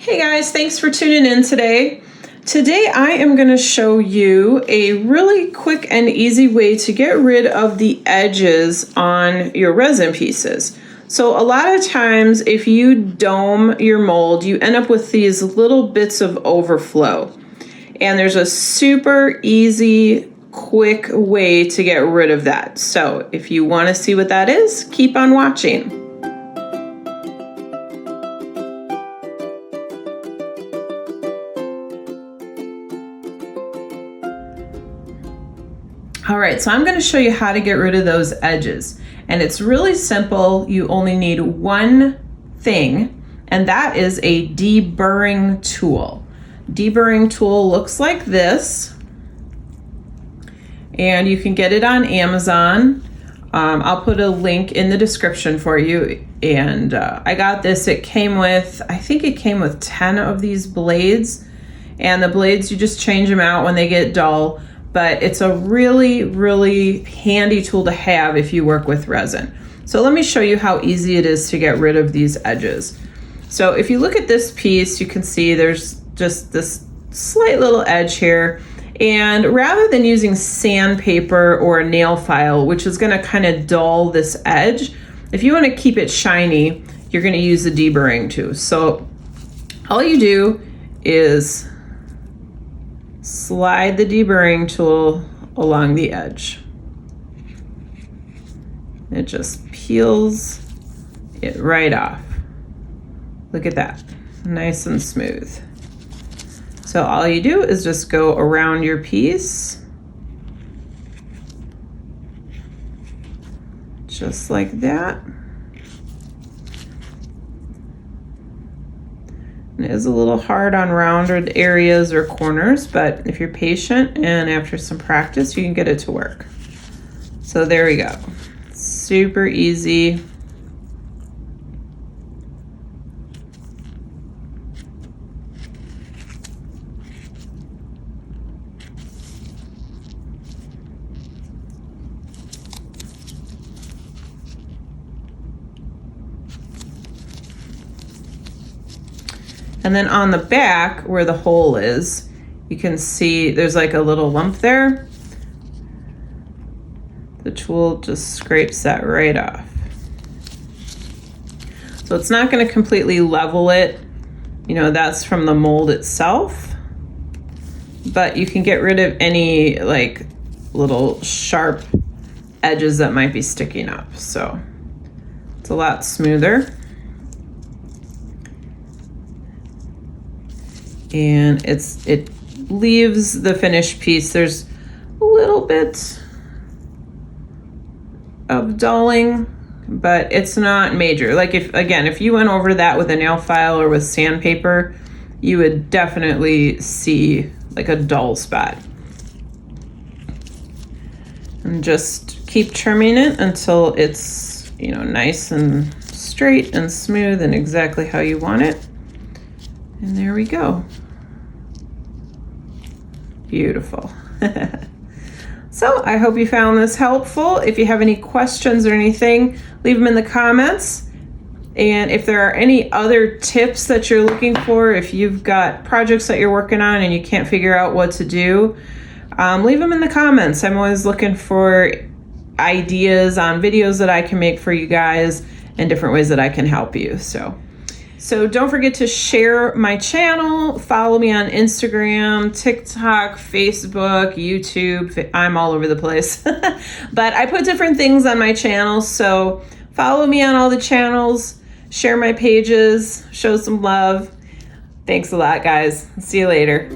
Hey guys, thanks for tuning in today. Today I am going to show you a really quick and easy way to get rid of the edges on your resin pieces. So a lot of times if you dome your mold, you end up with these little bits of overflow. And there's a super easy, quick way to get rid of that. So if you want to see what that is, keep on watching. All right, so I'm going to show you how to get rid of those edges. And it's really simple. You only need one thing, and that is a deburring tool. Deburring tool looks like this, and you can get it on Amazon. I'll put a link in the description for you. And I got this. It came with, I think it came with 10 of these blades. And the blades, you just change them out when they get dull. But it's a really, really handy tool to have if you work with resin. So let me show you how easy it is to get rid of these edges. So if you look at this piece, you can see there's just this slight little edge here. And rather than using sandpaper or a nail file, which is gonna kind of dull this edge, if you wanna keep it shiny, you're gonna use the deburring too. So all you do is slide the deburring tool along the edge. It just peels it right off. Look at that, nice and smooth. So all you do is just go around your piece, just like that. It is a little hard on rounded areas or corners, but if you're patient and after some practice, you can get it to work. So there we go. Super easy. And then on the back where the hole is, you can see there's like a little lump there. The tool just scrapes that right off. So it's not going to completely level it. You know, that's from the mold itself. But you can get rid of any like little sharp edges that might be sticking up. So it's a lot smoother. And it leaves the finished piece. There's a little bit of dulling, but it's not major. Like if you went over that with a nail file or with sandpaper, you would definitely see like a dull spot. And just keep trimming it until it's, you know, nice and straight and smooth and exactly how you want it. And there we go. Beautiful. So I hope you found this helpful. If you have any questions or anything, leave them in the comments. And if there are any other tips that you're looking for, if you've got projects that you're working on and you can't figure out what to do, leave them in the comments. I'm always looking for ideas on videos that I can make for you guys and different ways that I can help you. So don't forget to share my channel, follow me on Instagram, TikTok, Facebook, YouTube. I'm all over the place. But I put different things on my channel, so follow me on all the channels, share my pages, show some love. Thanks a lot, guys. See you later.